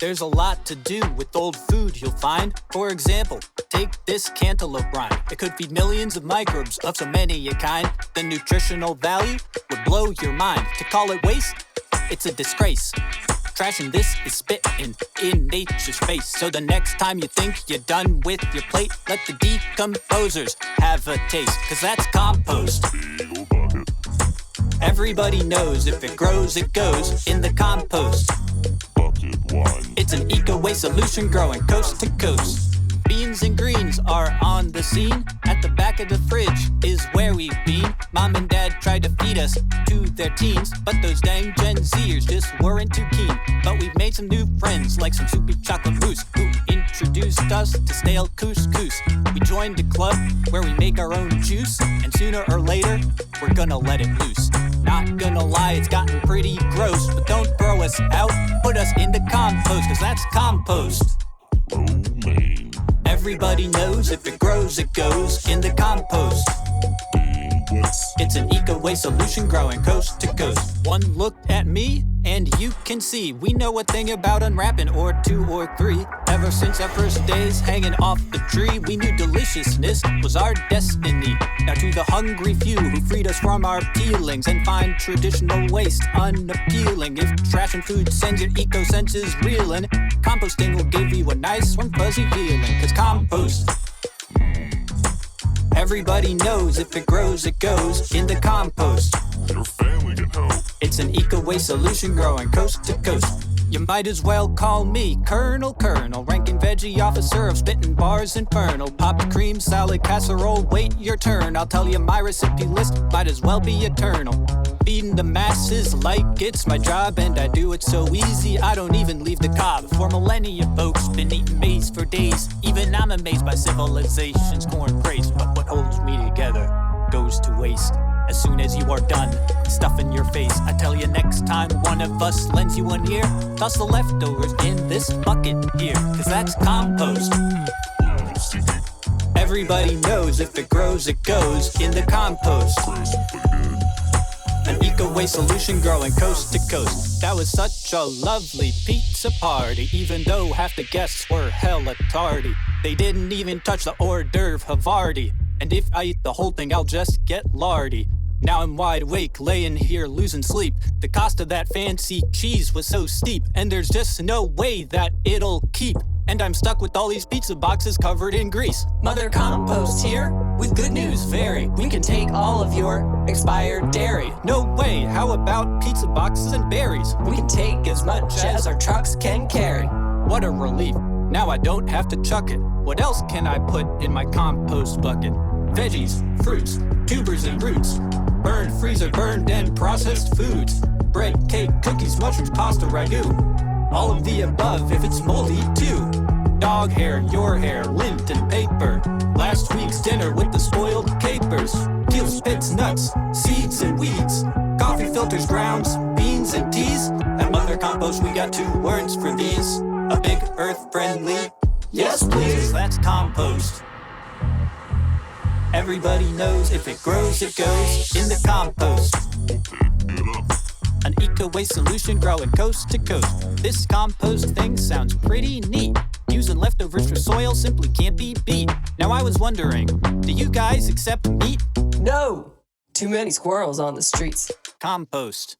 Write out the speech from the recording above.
There's a lot to do with old food you'll find. For example, take this cantaloupe rind. It could feed millions of microbes of so many a kind. The nutritional value would blow your mind. To call it waste, it's a disgrace. Trashing this is spitting in nature's face. So the next time you think you're done with your plate, let the decomposers have a taste, 'cause that's compost. Everybody knows if it grows, it goes in the compost. It's an eco-waste solution growing coast to coast. Beans and greens are on the scene. At the back of the fridge is where we've been. Mom and Dad tried to feed us to their teens, but those dang Gen Zers just weren't too keen. But we've made some new friends, like some soupy chocolate mousse, who introduced us to stale couscous. We joined a club where we make our own juice, and sooner or later, we're gonna let it loose. Not gonna lie, it's gotten pretty gross, but don't throw us out, put us in the compost, 'cause that's compost. Everybody knows if it grows, it goes in the compost. It's an eco-waste solution growing coast to coast. One look at me, and you can see we know a thing about unwrapping, or two or three. Ever since our first days hanging off the tree, we knew deliciousness was our destiny. Now to the hungry few who freed us from our peelings and find traditional waste unappealing. If trash and food sends your eco senses reeling, composting will give you a nice warm fuzzy feeling. 'Cause compost, everybody knows if it grows, it goes in the compost. Your family can help. It's an eco-waste solution growing coast to coast. You might as well call me Colonel, ranking veggie officer of spitting bars infernal. Popped cream, salad, casserole, wait your turn. I'll tell you my recipe list might as well be eternal. Feeding the masses like it's my job, and I do it so easy I don't even leave the cob. For millennia folks been eating maize for days. Even I'm amazed by civilization's corn praise. But what holds me together goes to waste. As soon as you are done stuffing your face, I tell you next time one of us lends you an ear, toss the leftovers in this bucket here, 'cause that's compost. Everybody knows if it grows, it goes in the compost. An eco-waste solution growing coast to coast. That was such a lovely pizza party, even though half the guests were hella tardy. They didn't even touch the hors d'oeuvre Havarti, and if I eat the whole thing, I'll just get lardy. Now I'm wide awake, laying here losing sleep. The cost of that fancy cheese was so steep, and there's just no way that it'll keep. And I'm stuck with all these pizza boxes covered in grease. Mother Compost here with good news, very. We can take all of your expired dairy. No way, how about pizza boxes and berries? We can take as much as our trucks can carry. What a relief, now I don't have to chuck it. What else can I put in my compost bucket? Veggies, fruits, tubers and roots. Burned, freezer burned and processed foods. Bread, cake, cookies, mushrooms, pasta, ragu. All of the above if it's moldy too. Dog hair, your hair, lint and paper. Last week's dinner with the spoiled capers. Peels, pits, nuts, seeds and weeds. Coffee filters, grounds, beans and teas. At Mother Compost we got two words for these. A big earth friendly, yes please, that's compost. Everybody knows if it grows, it goes in the compost. An eco-waste solution growing coast to coast. This compost thing sounds pretty neat. Using leftovers for soil simply can't be beat. Now I was wondering, do you guys accept meat? No! Too many squirrels on the streets. Compost.